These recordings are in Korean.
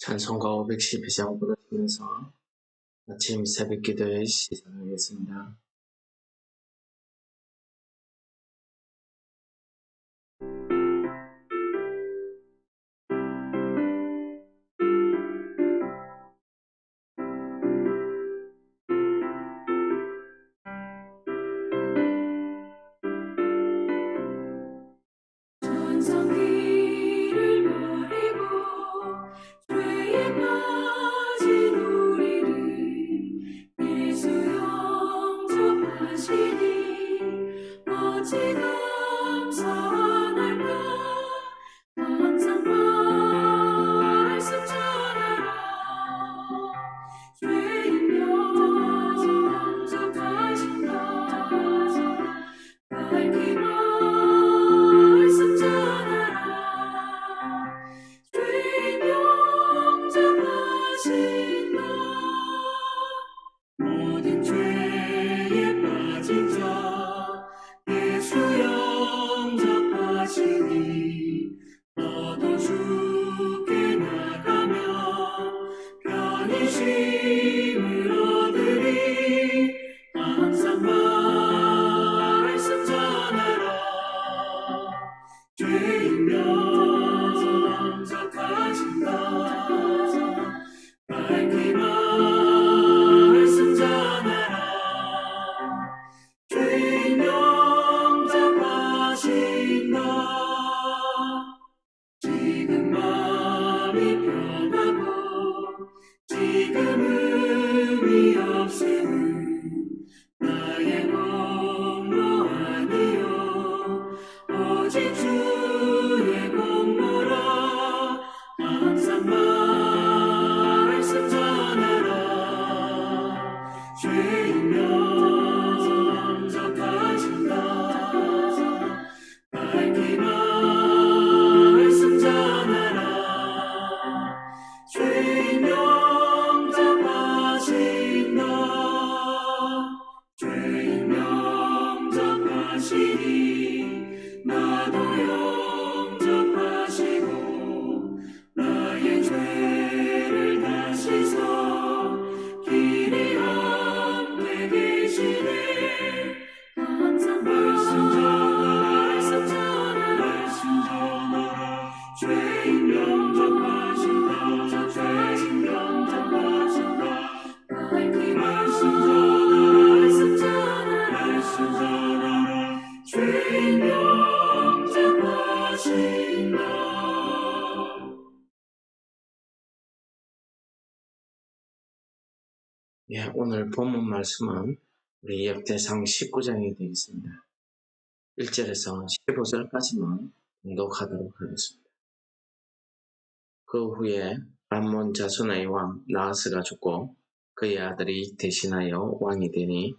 찬송가 512장 부르시면서 아침 새벽 기도에 시작하겠습니다. 전성기를 버리고 죄에 빠진 우리를 예수 영접하시니 어찌 감사할까. 항상 말씀 전하라. 죄인명 영접하신다. 밝히 말씀 전하라. 죄인 영접하신다. 모든 죄에 빠진 자 예수 영접하시니 너도 주께 나가면 편히 쉼을 얻으리. 항상 말씀 전하라. 죄인 영접하신다. 밝히 말씀 전하라. 죄인 영접하신다. 지금 마음이 편하고 지금 의미 없음은 나의 공로 아니요 오직 주의 공로라. 항상 말씀 전하라. 죄인 영접하신다. 밝히 말씀 전하라. 죄인 영접하신다. 죄인 영접하시니 나도 영접하시고 나의 죄를 다시서 길이 함께 계시네. 항상 말씀 전하라. 죄인 영접하신다. 죄인 영접하신다. 밝히 말씀 전하라. 죄인 영접하신다. 오늘 본문 말씀은 우리 역대상 19장이 되겠습니다. 1절에서 15절까지만 공독하도록 하겠습니다. 그 후에 암몬 자손의 왕 라하스가 죽고 그의 아들이 대신하여 왕이 되니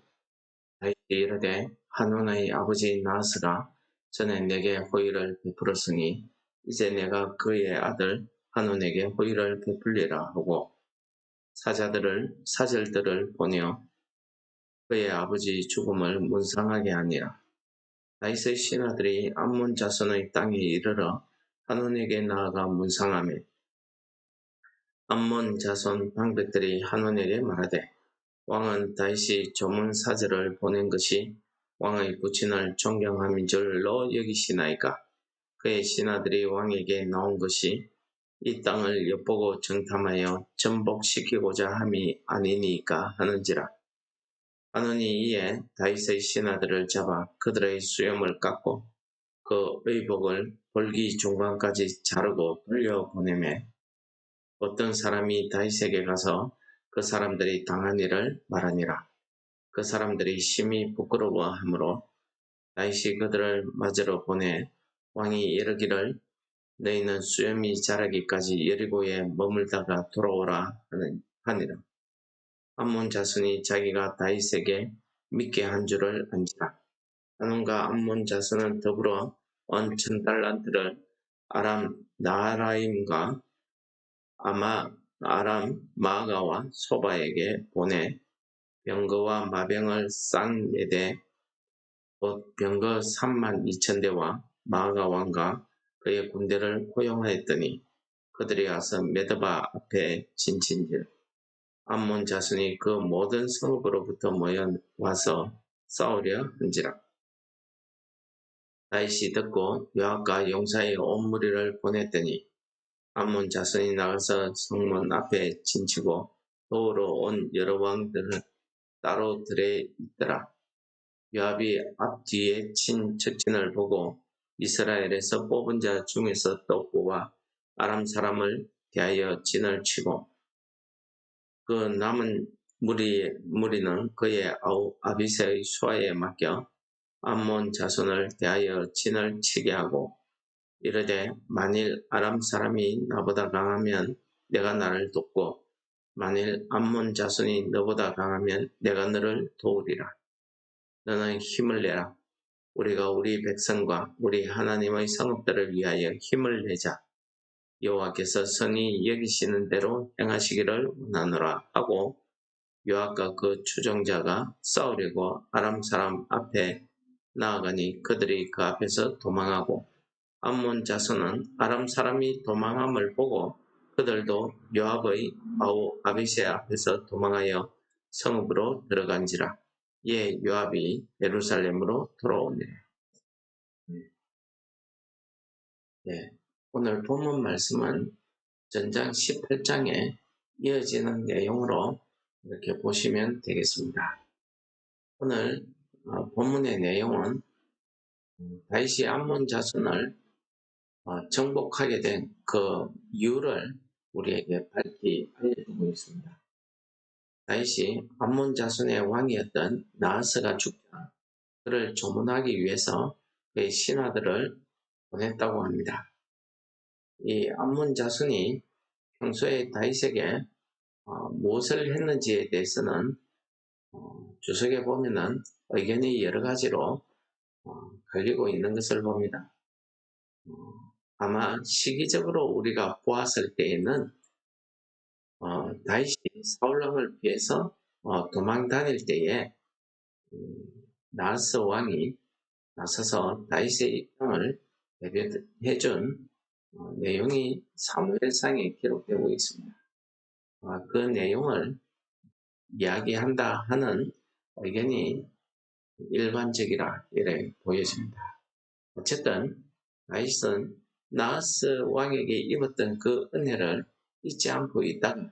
다윗이 이르되 한온의 아버지 라하스가 전에 내게 호의를 베풀었으니 이제 내가 그의 아들 한온에게 호의를 베풀리라 하고 사절들을 보내어 그의 아버지 죽음을 문상하게 하니라. 다윗의 신하들이 암몬 자손의 땅에 이르러 한온에게 나아가 문상하며 암몬 자손 방백들이 한온에게 말하되 왕은 다윗이 조문 사절을 보낸 것이 왕의 부친을 존경함인 줄로 여기시나이까. 그의 신하들이 왕에게 나온 것이 이 땅을 엿보고 정탐하여 전복시키고자 함이 아니니까 하는지라. 한온이 이에 다윗의 신하들을 잡아 그들의 수염을 깎고 그 의복을 볼기 중간까지 자르고 돌려보내매 어떤 사람이 다윗에게 가서 그 사람들이 당한 일을 말하니라. 그 사람들이 심히 부끄러워하므로 다윗이 그들을 맞으러 보내 왕이 이르기를 너희는 수염이 자라기까지 여리고에 머물다가 돌아오라 하니라. 암몬 자손이 자기가 다윗에게 믿게 한 줄을 안지라. 한온과 암몬 자손은 더불어 원 1000달란트를 아람 나하라임과 아람 마아가와 소바에게 보내 병거와 마병을 쌍 4대 곧 병거 32,000대와 마아가 왕과 그의 군대를 포용하였더니 그들이 와서 메드바 앞에 진친지라. 암몬 자손이 그 모든 성읍으로부터 모여 와서 싸우려 한지라. 다윗이 듣고 요압과 용사의 온 무리를 보냈더니 암몬 자손이 나가서 성문 앞에 진치고 도우러 온 여러 왕들은 따로 들에 있더라. 요압이 앞뒤에 친 적진을 보고 이스라엘에서 뽑은 자 중에서 또 뽑아 아람 사람을 대하여 진을 치고 그 남은 무리는 그의 아우 아비새의 수하에 맡겨 암몬 자손을 대하여 진을 치게 하고 이르되 만일 아람 사람이 나보다 강하면 내가 나를 돕고 만일 암몬 자손이 너보다 강하면 내가 너를 도우리라. 너는 힘을 내라. 우리가 우리 백성과 우리 하나님의 성읍들을 위하여 힘을 내자. 여호와께서 선히 여기시는 대로 행하시기를 원하노라 하고 요압과 그 추종자가 싸우려고 아람 사람 앞에 나아가니 그들이 그 앞에서 도망하고 암몬 자손은 아람 사람이 도망함을 보고 그들도 요압의 아우 아비새 앞에서 도망하여 성읍으로 들어간지라. 이에 요압이 예루살렘으로 돌아오니라. 오늘 본문 말씀은 전장 18장에 이어지는 내용으로 이렇게 보시면 되겠습니다. 오늘 본문의 내용은 다윗이 암몬 자손을 정복하게 된 그 이유를 우리에게 밝히 알려주고 있습니다. 다윗이 암몬 자손의 왕이었던 나하스가 죽자 그를 조문하기 위해서 그의 신하들을 보냈다고 합니다. 이 암몬 자손이 평소에 다윗에게 무엇을 했는지에 대해서는 주석에 보면은 의견이 여러 가지로 갈리고 있는 것을 봅니다. 아마 시기적으로 우리가 보았을 때에는 다윗이 사울왕을 피해서 도망 다닐 때에 나하스 왕이 나서서 다윗의 입장을 대변해준 내용이 사무엘상에 기록되고 있습니다. 그 내용을 이야기한다 하는 의견이 일반적이라 이래 보여집니다. 어쨌든 다윗은 나하스 왕에게 입었던 그 은혜를 잊지 않고 있다가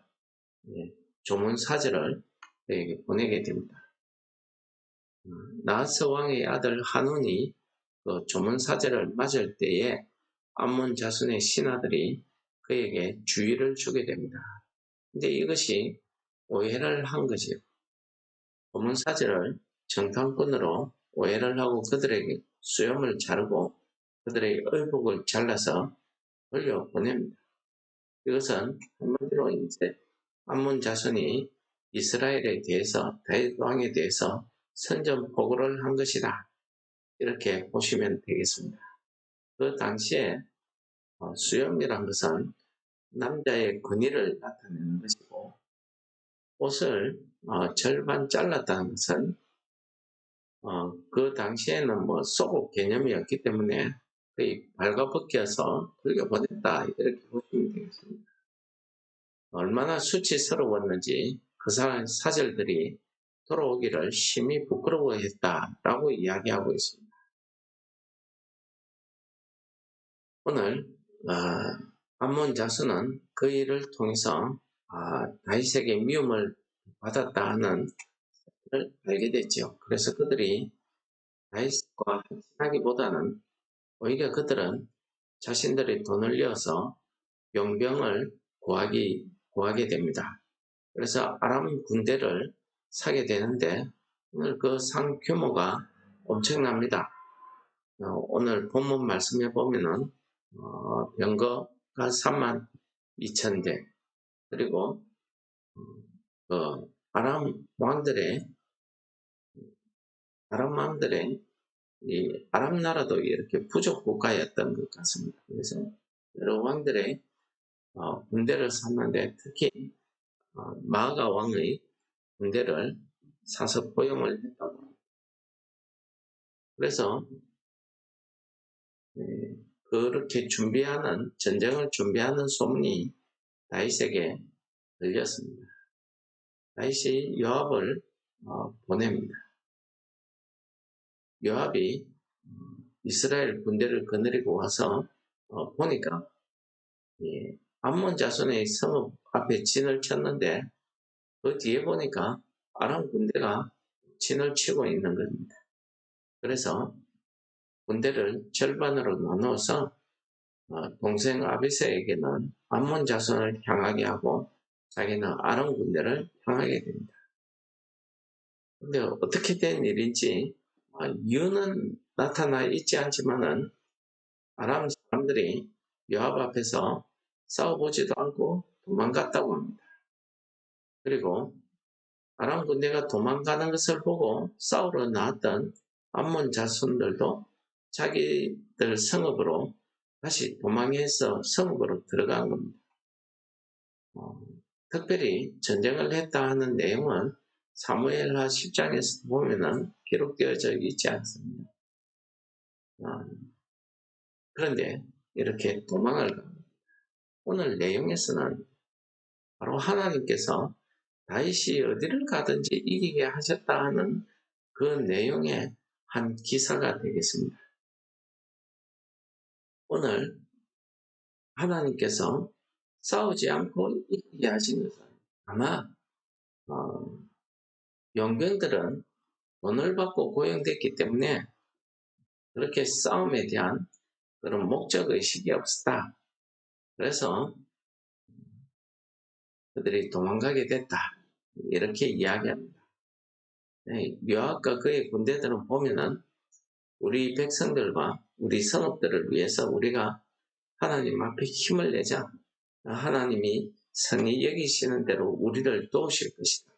조문 사절을 그에게 보내게 됩니다. 나하스 왕의 아들 한운이 그 조문 사절을 맞을 때에 암몬 자손의 신하들이 그에게 주의를 주게 됩니다. 근데 이것이 오해를 한 거지요. 조문 사절을 정탐꾼으로 오해를 하고 그들에게 수염을 자르고 그들의 의복을 잘라서 돌려보냅니다. 이것은 한마디로 이제 암몬 자손이 이스라엘에 대해서 다윗 왕에 대해서 선전포고를 한 것이다. 이렇게 보시면 되겠습니다. 그 당시에 수염이란 것은 남자의 권위를 나타내는 것이고 옷을 절반 잘랐다는 것은 그 당시에는 속옷 개념이었기 때문에 거의 발가벗겨서 돌려보냈다 이렇게 보시면 되겠습니다. 얼마나 수치스러웠는지 그 사절들이 돌아오기를 심히 부끄러워했다라고 이야기하고 있습니다. 오늘 암몬 자손은 그 일을 통해서 다윗에게 미움을 받았다 하는 것을 알게 됐죠. 그래서 그들이 다윗과 친하기보다는 오히려 그들은 자신들의 돈을 내어서 용병을 구하게 됩니다. 그래서 아람 군대를 사게 되는데 오늘 그 상 규모가 엄청납니다. 오늘 본문 말씀에 보면은 병거가 32,000대 그리고 아람 왕들의 이 아람 나라도 이렇게 부족 국가였던 것 같습니다. 그래서 여러 왕들의 군대를 샀는데 특히 마아가 왕의 군대를 사서 포용을 했다고 합니다. 그래서 그렇게 전쟁을 준비하는 소문이 다윗에게 들렸습니다. 다윗이 요압을 보냅니다. 요압이 이스라엘 군대를 거느리고 와서 보니까 암몬 자손의 성읍 앞에 진을 쳤는데 그 뒤에 보니까 아람 군대가 진을 치고 있는 겁니다. 그래서 군대를 절반으로 나누어서 동생 아비새에게는 암몬 자손을 향하게 하고 자기는 아람 군대를 향하게 됩니다. 근데 어떻게 된 일인지 이유는 나타나 있지 않지만은 아람 사람들이 요압 앞에서 싸워보지도 않고 도망갔다고 합니다. 그리고 아람 군대가 도망가는 것을 보고 싸우러 나왔던 암몬 자손들도 자기들 성읍으로 다시 도망해서 성읍으로 들어간 겁니다. 특별히 전쟁을 했다 하는 내용은 사무엘하 10장에서 보면은 기록되어져 있지 않습니다. 그런데 이렇게 도망을 갑니다. 오늘 내용에서는 바로 하나님께서 다윗이 어디를 가든지 이기게 하셨다 하는 그 내용의 한 기사가 되겠습니다. 오늘 하나님께서 싸우지 않고 이기게 하신 것은 아마 용병들은 돈을 받고 고용됐기 때문에 그렇게 싸움에 대한 그런 목적의식이 없었다. 그래서 그들이 도망가게 됐다. 이렇게 이야기합니다. 요압과 그의 군대들은 보면은 우리 백성들과 우리 성읍들을 위해서 우리가 하나님 앞에 힘을 내자. 하나님이 선히 여기시는 대로 우리를 도우실 것이다.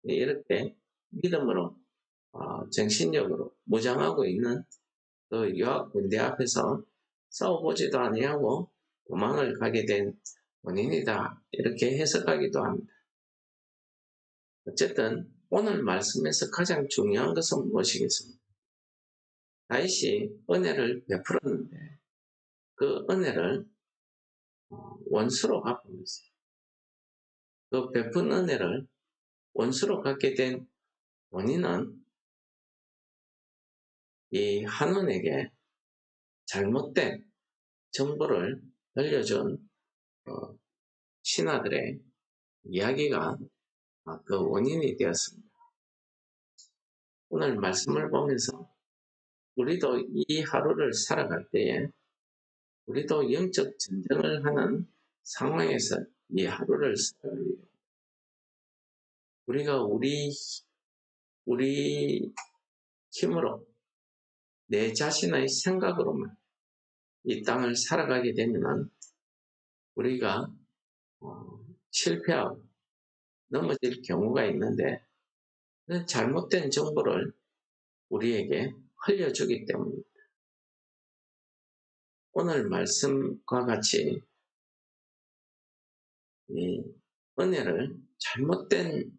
이렇게 믿음으로 정신력으로 무장하고 있는 그 요압 군대 앞에서 싸워보지도 아니하고 도망을 가게 된 원인이다. 이렇게 해석하기도 합니다. 어쨌든 오늘 말씀에서 가장 중요한 것은 무엇이겠습니까? 다윗이 은혜를 베풀었는데 그 은혜를 원수로 갚은 것이에요. 그 베푼 은혜를 원수로 갚게 된 원인은 이 한온에게 잘못된 정보를 들려준 신하들의 이야기가 그 원인이 되었습니다. 오늘 말씀을 보면서 우리도 이 하루를 살아갈 때에 우리도 영적 전쟁을 하는 상황에서 이 하루를 살아가요. 우리가 우리 힘으로 내 자신의 생각으로만 이 땅을 살아가게 되면 우리가 실패하고 넘어질 경우가 있는데 잘못된 정보를 우리에게 흘려주기 때문입니다. 오늘 말씀과 같이 이 은혜를 잘못된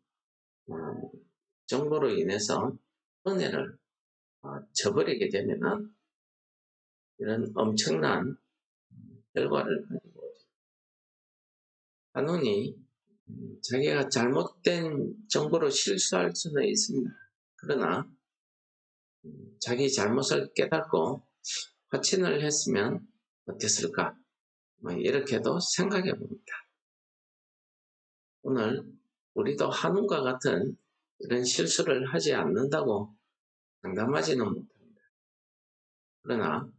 정보로 인해서 은혜를 저버리게 되면 이런 엄청난 결과를 가지고 오죠. 한온이 자기가 잘못된 정보로 실수할 수는 있습니다. 그러나 자기 잘못을 깨닫고 확신을 했으면 어땠을까? 이렇게도 생각해 봅니다. 오늘 우리도 한온과 같은 이런 실수를 하지 않는다고 장담하지는 못합니다. 그러나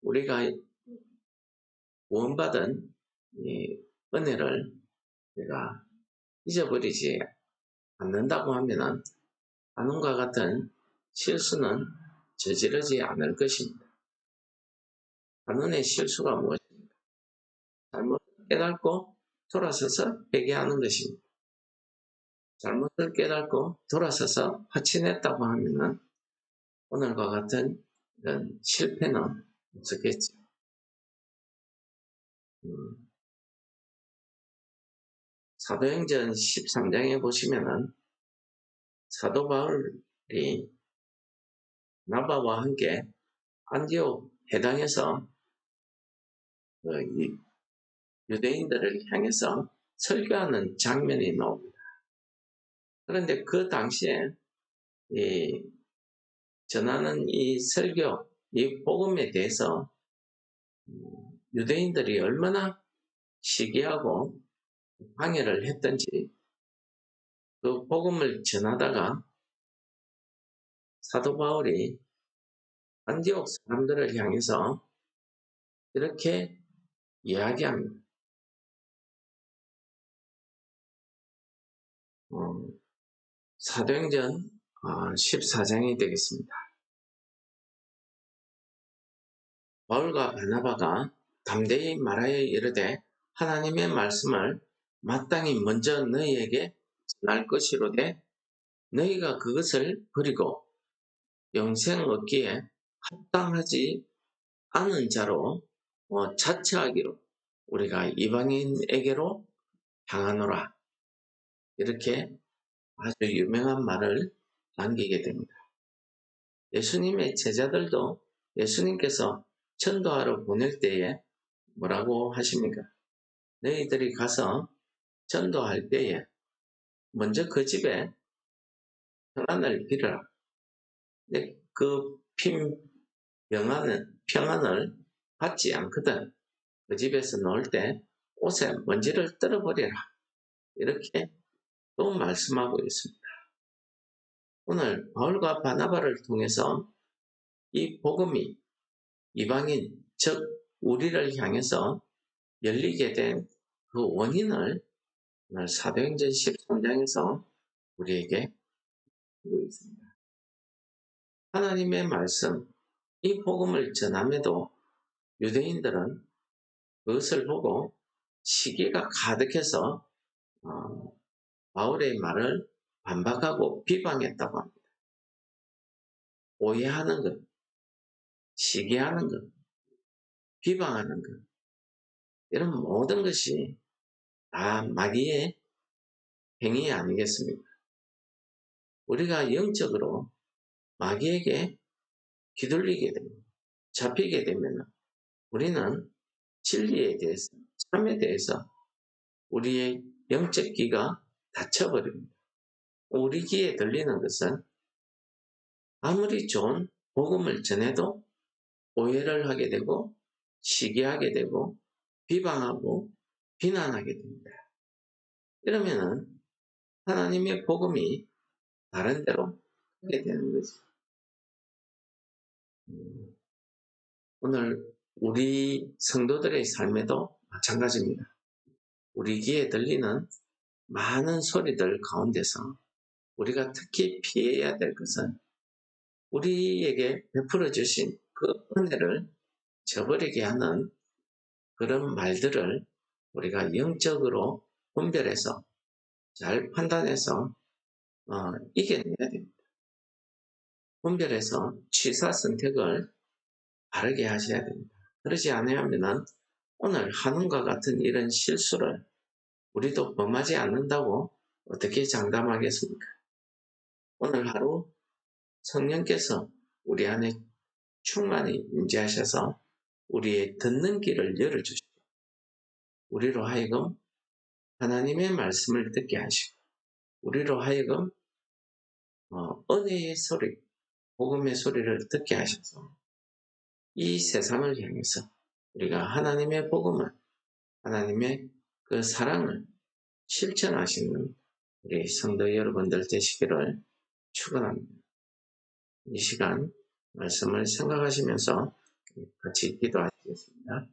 우리가 구원받은 이 은혜를 우리가 잊어버리지 않는다고 하면 한온과 같은 실수는 저지르지 않을 것입니다. 한온의 실수가 무엇입니까? 잘못을 깨닫고 돌아서서 회개하는 것입니다. 잘못을 깨닫고 돌아서서 확신했다고 하면 오늘과 같은 이런 실패는 없었겠죠. 사도행전 13장에 보시면은 사도 바울이 나바와 함께 안디옥 해당해서 이 유대인들을 향해서 설교하는 장면이 나옵니다. 그런데 그 당시에 이 전하는 이 설교, 이 복음에 대해서 유대인들이 얼마나 시기하고 방해를 했던지, 그 복음을 전하다가 사도 바울이 안디옥 사람들을 향해서 이렇게 이야기합니다. 사도행전 14장이 되겠습니다. 바울과 바나바가 담대히 말하여 이르되 하나님의 말씀을 마땅히 먼저 너희에게 전할 것이로되 너희가 그것을 버리고 영생 얻기에 합당하지 않은 자로 자처하기로 우리가 이방인에게로 향하노라. 이렇게 아주 유명한 말을 남기게 됩니다. 예수님의 제자들도 예수님께서 전도하러 보낼 때에 뭐라고 하십니까? 너희들이 가서 전도할 때에 먼저 그 집에 평안을 빌어라. 근데 그 평안을 받지 않거든 그 집에서 놓을 때 옷에 먼지를 떨어버려라. 이렇게 또 말씀하고 있습니다. 오늘 바울과 바나바를 통해서 이 복음이 이방인, 즉 우리를 향해서 열리게 된 그 원인을 오늘 사도행전 13장에서 우리에게 보고 있습니다. 하나님의 말씀, 이 복음을 전함에도 유대인들은 그것을 보고 시기가 가득해서 바울의 말을 반박하고 비방했다고 합니다. 오해하는 것, 시기하는 것, 비방하는 것, 이런 모든 것이 다 마귀의 행위 아니겠습니까? 우리가 영적으로 마귀에게 휘둘리게 됩니다. 잡히게 되면 우리는 진리에 대해서, 참에 대해서 우리의 영적 귀가 닫혀버립니다. 우리 귀에 들리는 것은 아무리 좋은 복음을 전해도 오해를 하게 되고 시기하게 되고 비방하고 비난하게 됩니다. 이러면은 하나님의 복음이 다른 데로 가게 되는 거죠. 오늘 우리 성도들의 삶에도 마찬가지입니다. 우리 귀에 들리는 많은 소리들 가운데서 우리가 특히 피해야 될 것은 우리에게 베풀어 주신 그 은혜를 저버리게 하는 그런 말들을 우리가 영적으로 분별해서 잘 판단해서 이겨내야 됩니다. 분별해서 취사 선택을 바르게 하셔야 됩니다. 그러지 않으면 오늘 하는과 같은 이런 실수를 우리도 범하지 않는다고 어떻게 장담하겠습니까? 오늘 하루 성령께서 우리 안에 충만히 임재하셔서 우리의 듣는 귀를 열어주시고 우리로 하여금 하나님의 말씀을 듣게 하시고 우리로 하여금 은혜의 소리, 복음의 소리를 듣게 하셔서 이 세상을 향해서 우리가 하나님의 복음을, 하나님의 그 사랑을 실천하시는 우리 성도 여러분들 되시기를 축원합니다. 이 시간 말씀을 생각하시면서 같이 기도하시겠습니다.